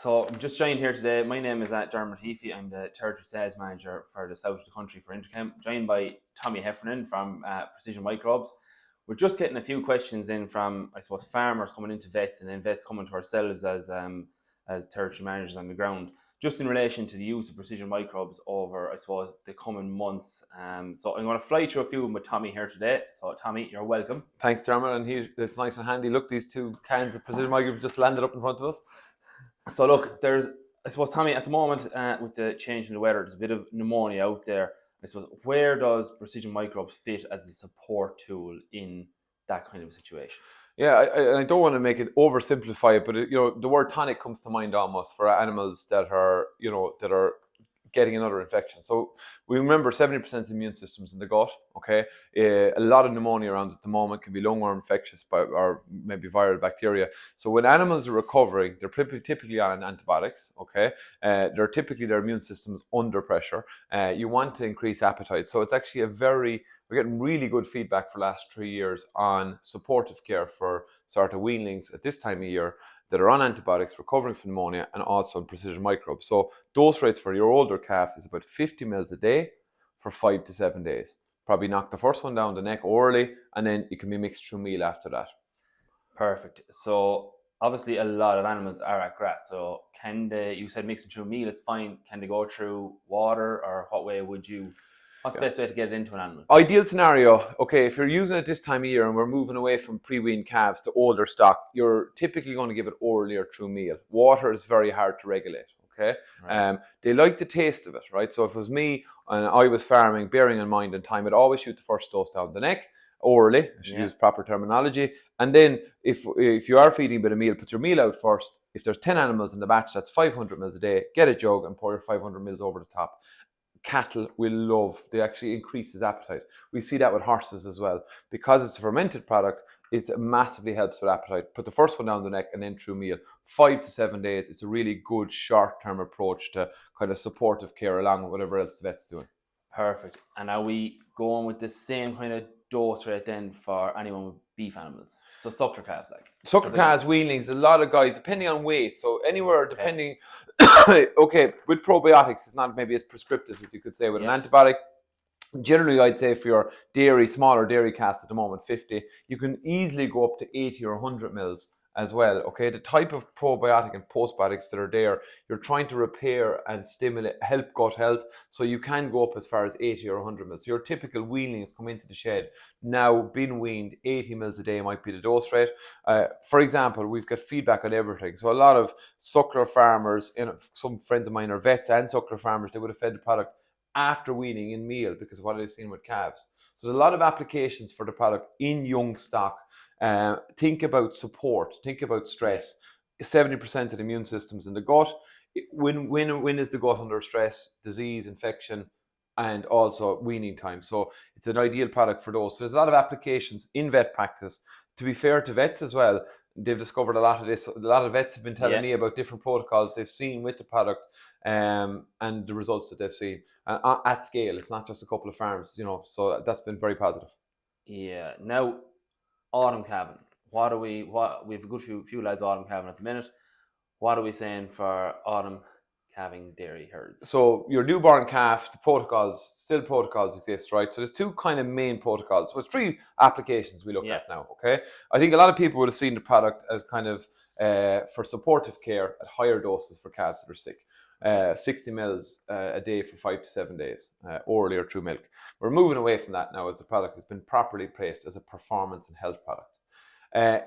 So I'm just joined here today. My name is Dermot Heafey. I'm the territory sales manager for the south of the country for Interchem, joined by Tommy Heffernan from Precision Microbes. We're just getting a few questions in from, I suppose, farmers coming into vets and then vets coming to ourselves as territory managers on the ground, just in relation to the use of precision microbes over, I suppose, the coming months. So I'm going to fly through a few of them with Tommy here today. So Tommy, you're welcome. Thanks, Dermot, and it's nice and handy. Look, these two cans of precision microbes just landed up in front of us. So look, I suppose, Tommy, at the moment, with the change in the weather, there's a bit of pneumonia out there. I suppose, where does precision microbes fit as a support tool in that kind of situation? Yeah, I don't want to make it oversimplify it, but the word tonic comes to mind almost for animals that are getting another infection. So we remember 70% immune systems in the gut. Okay, a lot of pneumonia around at the moment, can be lungworm infectious or maybe viral bacteria. So when animals are recovering, they're typically on antibiotics. Okay, they're typically their immune system's under pressure. You want to increase appetite. So it's actually we're getting really good feedback for the last 3 years on supportive care for sort of weanlings at this time of year that are on antibiotics, recovering from pneumonia, and also on precision microbes. So dose rates for your older calf is about 50 mils a day for 5 to 7 days. Probably knock the first one down the neck orally, and then it can be mixed through meal after that. Perfect. So obviously a lot of animals are at grass. So you said mixing through meal, it's fine. Can they go through water, or what's the best way to get it into an animal? Ideal scenario, okay, if you're using it this time of year and we're moving away from pre-weaned calves to older stock, you're typically going to give it orally or through meal. Water is very hard to regulate, okay? Right. They like the taste of it, right? So if it was me and I was farming, bearing in mind in time, I'd always shoot the first dose down the neck, orally, I should use proper terminology. And then if you are feeding a bit of meal, put your meal out first. If there's 10 animals in the batch, that's 500 mils a day. Get a jug and pour your 500 mils over the top. Cattle will love. They actually increases appetite. We see that with horses as well. Because it's a fermented product, it massively helps with appetite. Put the first one down the neck and then through meal. 5 to 7 days. It's a really good short-term approach to kind of supportive care along with whatever else the vet's doing. Perfect. And are we going with the same kind of dose rate then for anyone with beef animals? So suckler calves, suckler calves, weanlings, a lot of guys, depending on weight. So anywhere depending, okay, with probiotics, it's not maybe as prescriptive as you could say with an antibiotic. Generally, I'd say for your smaller dairy calves at the moment, 50, you can easily go up to 80 or 100 mils as well. Okay, the type of probiotic and postbiotics that are there, you're trying to repair and help gut health, so you can go up as far as 80 or 100 mils. So your typical weanlings come into the shed now being weaned, 80 mils a day might be the dose rate. For example, we've got feedback on everything. So a lot of suckler farmers, some friends of mine are vets and suckler farmers, they would have fed the product after weaning in meal because of what I've seen with calves. So there's a lot of applications for the product in young stock. Think about support, think about stress. 70% of the immune system's in the gut. When is the gut under stress? Disease, infection, and also weaning time. So it's an ideal product for those. So there's a lot of applications in vet practice. To be fair to vets as well, they've discovered a lot of this. A lot of vets have been telling me about different protocols they've seen with the product and the results that they've seen at scale. It's not just a couple of farms, so that's been very positive. Yeah. Now, autumn calving. We have a good few lads autumn calving at the minute. What are we saying for autumn calving dairy herds? So your newborn calf, the protocols exist, right? So there's two kind of main protocols. So there's 3 applications we look at now, okay? I think a lot of people would have seen the product as kind of for supportive care at higher doses for calves that are sick. 60 mils a day for 5 to 7 days, orally or through milk. We're moving away from that now as the product has been properly placed as a performance and health product.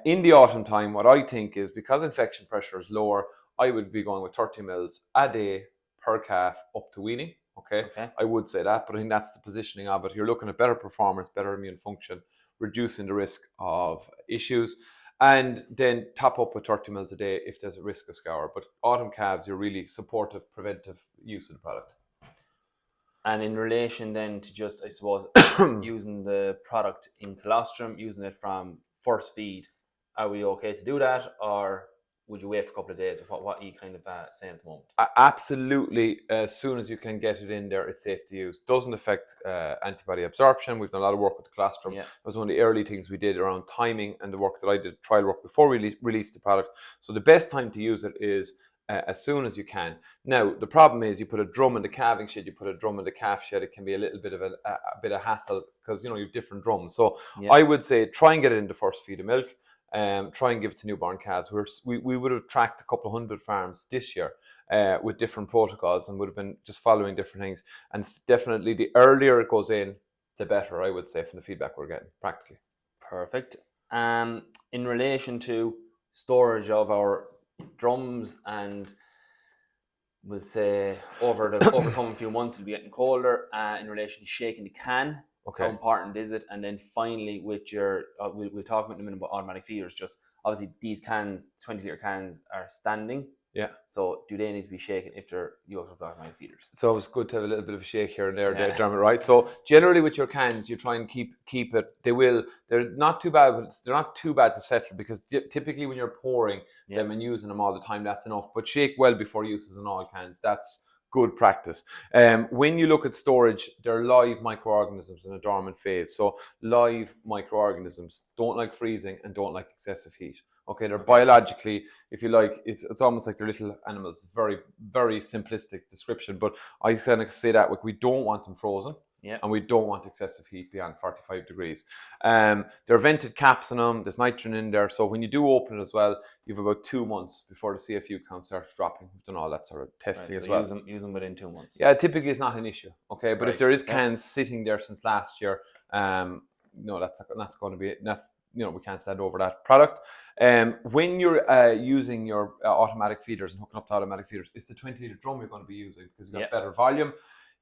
In the autumn time, what I think is because infection pressure is lower, I would be going with 30 mils a day per calf up to weaning. Okay. I would say that, but I think that's the positioning of it. You're looking at better performance, better immune function, reducing the risk of issues, and then top up with 30 mils a day if there's a risk of scour. But autumn calves, you're really supportive, preventive use of the product. And in relation then to just, I suppose, using the product in colostrum, using it from first feed, are we okay to do that, or would you wait for a couple of days? Or what are you kind of saying at the moment? Absolutely. As soon as you can get it in there, it's safe to use. Doesn't affect antibody absorption. We've done a lot of work with the colostrum. It was one of the early things we did around timing and the work that I did, trial work before we released the product. So the best time to use it is as soon as you can. Now, the problem is you put a drum in the calving shed, you put a drum in the calf shed, it can be a little bit of a bit of hassle because, you have different drums. So I would say try and get it in the first feed of milk. Try and give it to newborn calves. We would have tracked a couple of 100 farms this year with different protocols and would have been just following different things. And definitely the earlier it goes in, the better, I would say, from the feedback we're getting, practically. Perfect. In relation to storage of our drums, and we'll say over the coming few months it'll be getting colder, in relation to shaking the can, how important is it? And then finally with your we'll talk about in a minute about automatic feeders. Just obviously these cans, 20-litre cans, are standing. Yeah. So do they need to be shaken if they're automatic feeders? So it's good to have a little bit of a shake here and there, Dermot, right? So generally with your cans, you try and keep it. They're not too bad, but they're not too bad to settle, because typically when you're pouring them and using them all the time, that's enough. But shake well before uses in all cans. That's good practice. When you look at storage, there are live microorganisms in a dormant phase. So live microorganisms don't like freezing and don't like excessive heat. Okay, they're biologically, if you like, it's almost like they're little animals. Very, very simplistic description, but I kind of say that we don't want them frozen, and we don't want excessive heat beyond 45 degrees. There are vented caps on them. There's nitrogen in there, so when you do open it as well, you have about 2 months before the CFU count starts dropping. We've done all that sort of testing as well. Use them within 2 months. Yeah, typically it's not an issue. Okay, but if there is cans sitting there since last year, no, that's going to be we can't stand over that product. When you're using your automatic feeders and hooking up to automatic feeders, it's the 20-litre drum you're going to be using, because you've got better volume.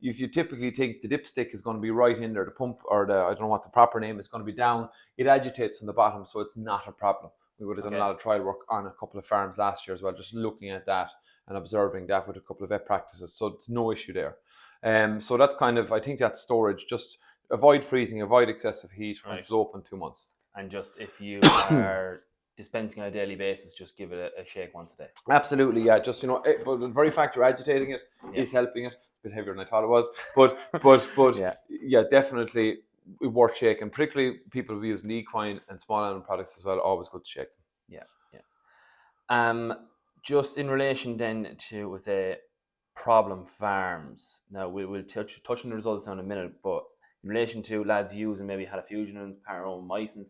If you typically think the dipstick is going to be right in there, the pump, or I don't know what the proper name is, going to be down, it agitates from the bottom, so it's not a problem. We would have done a lot of trial work on a couple of farms last year as well, just looking at that and observing that with a couple of vet practices. So it's no issue there. So that's I think that's storage. Just avoid freezing, avoid excessive heat, and it's open 2 months. And just if you are dispensing on a daily basis, just give it a shake once a day. Absolutely, yeah. Just but the very fact you're agitating it is helping it. It's a bit heavier than I thought it was, but yeah, definitely worth shaking. Particularly people who use equine and small animal products as well. Always good to shake them. Yeah. Just in relation then to problem farms. Now we'll touch on the results now in a minute, but in relation to lads using maybe halofuginins, paromycins,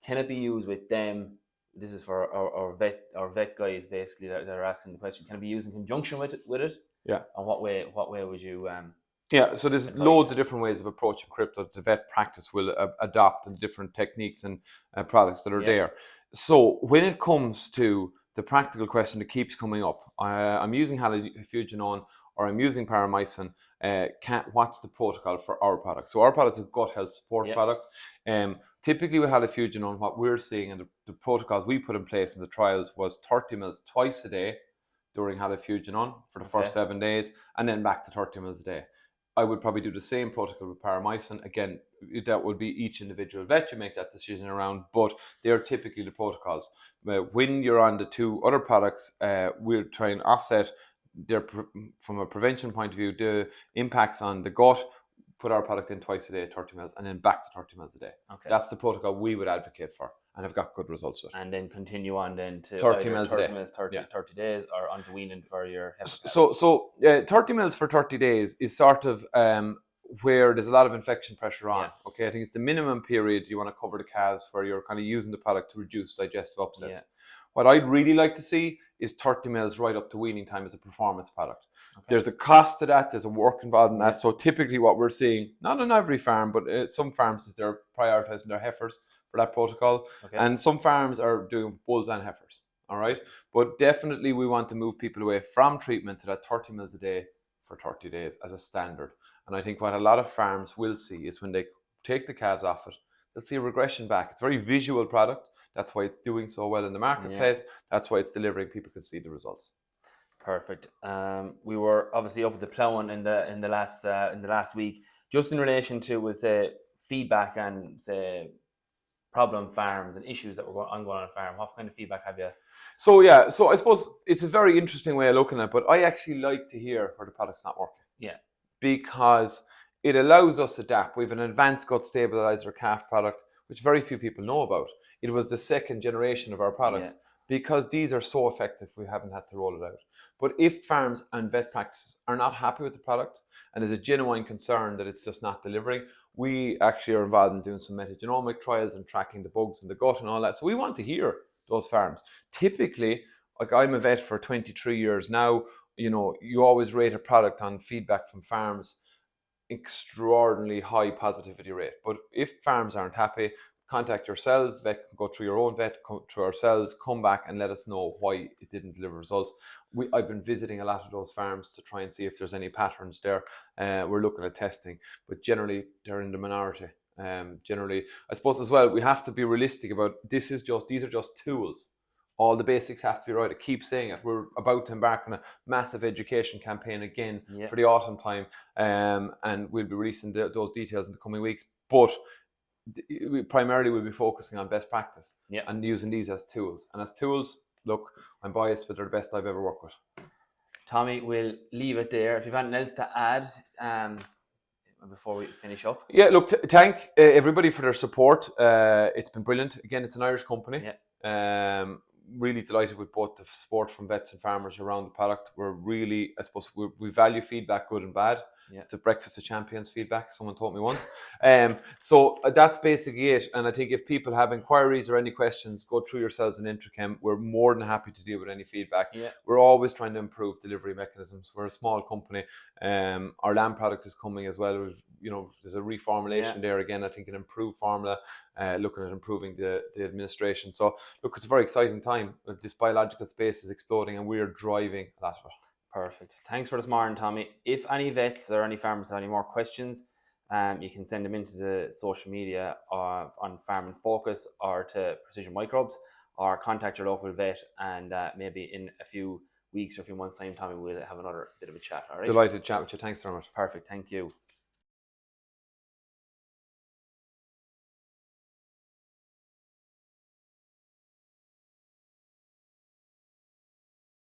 can it be used with them? This is for our vet guys basically that are asking the question. Can it be used in conjunction with it? Yeah. And what way would you? So there's loads of different ways of approaching crypto. The vet practice will adopt the different techniques and products that are there. So when it comes to the practical question that keeps coming up, I'm using halofuginone or I'm using paromycin. What's the protocol for our product? So our product is a gut health support product. Typically with halofuginone, what we're seeing and the protocols we put in place in the trials was 30 mils twice a day during halofuginone for the first 7 days, and then back to 30 mils a day. I would probably do the same protocol with paromycin. Again, that would be each individual vet you make that decision around, but they're typically the protocols. When you're on the 2 other products, we're trying to offset from a prevention point of view, the impacts on the gut. Put our product in twice a day, 30 mils, and then back to 30 mils a day. Okay. That's the protocol we would advocate for, and have got good results with. And then continue on then to 30 mils a day. 30 days, or on to weaning for your health. So 30 mils for 30 days is sort of where there's a lot of infection pressure on. Okay, I think it's the minimum period you want to cover the calves where you're kind of using the product to reduce digestive upsets. What I'd really like to see is 30 mils right up to weaning time as a performance product. Okay. There's a cost to that. There's a work involved in that. So typically what we're seeing, not on every farm, but some farms is they're prioritizing their heifers for that protocol. Okay. And some farms are doing bulls and heifers. All right. But definitely we want to move people away from treatment to that 30 mils a day for 30 days as a standard. And I think what a lot of farms will see is when they take the calves off it, they'll see a regression back. It's a very visual product. That's why it's doing so well in the marketplace. That's why it's delivering. People can see the results. Perfect. We were obviously up at the ploughing in the last week, just in relation to feedback and problem farms and issues that were ongoing on a farm. What kind of feedback have you? So I suppose it's a very interesting way of looking at it, but I actually like to hear where the product's not working. Yeah. Because it allows us to adapt. We have an advanced gut stabilizer calf product, which very few people know about. It was the second generation of our products because these are so effective, we haven't had to roll it out. But if farms and vet practices are not happy with the product and there's a genuine concern that it's just not delivering, we actually are involved in doing some metagenomic trials and tracking the bugs in the gut and all that. So we want to hear those farms. Typically, like I'm a vet for 23 years now, you always rate a product on feedback from farms, extraordinarily high positivity rate. But if farms aren't happy, contact yourselves. Vet can go through your own vet, come through ourselves, come back and let us know why it didn't deliver results. I've been visiting a lot of those farms to try and see if there's any patterns there. We're looking at testing, but generally they're in the minority. Generally, I suppose as well, we have to be realistic about these are just tools. All the basics have to be right. I keep saying it. We're about to embark on a massive education campaign again for the autumn time, and we'll be releasing those details in the coming weeks. But primarily we'll be focusing on best practice and using these as tools. And as tools, look, I'm biased, but they're the best I've ever worked with. Tommy, we'll leave it there. If you've anything else to add before we finish up. Yeah, look, thank everybody for their support. It's been brilliant. Again, it's an Irish company. Really delighted with both the support from vets and farmers around the product. We're really, I suppose, we value feedback, good and bad. It's the breakfast of champions feedback, someone taught me once. So that's basically it. And I think if people have inquiries or any questions, go through yourselves in Interchem. We're more than happy to deal with any feedback. We're always trying to improve delivery mechanisms. We're a small company. Our lamb product is coming as well. There's a reformulation there again. I think an improved formula, looking at improving the administration. So look, it's a very exciting time. This biological space is exploding and we're driving a lot of it. Perfect. Thanks for this morning, Tommy. If any vets or any farmers have any more questions, you can send them into the social media on Farm and Focus or to Precision Microbes, or contact your local vet, and maybe in a few weeks or a few months' time, Tommy, we'll have another bit of a chat. All right? Delighted to chat with you. Thanks very much. Perfect. Thank you.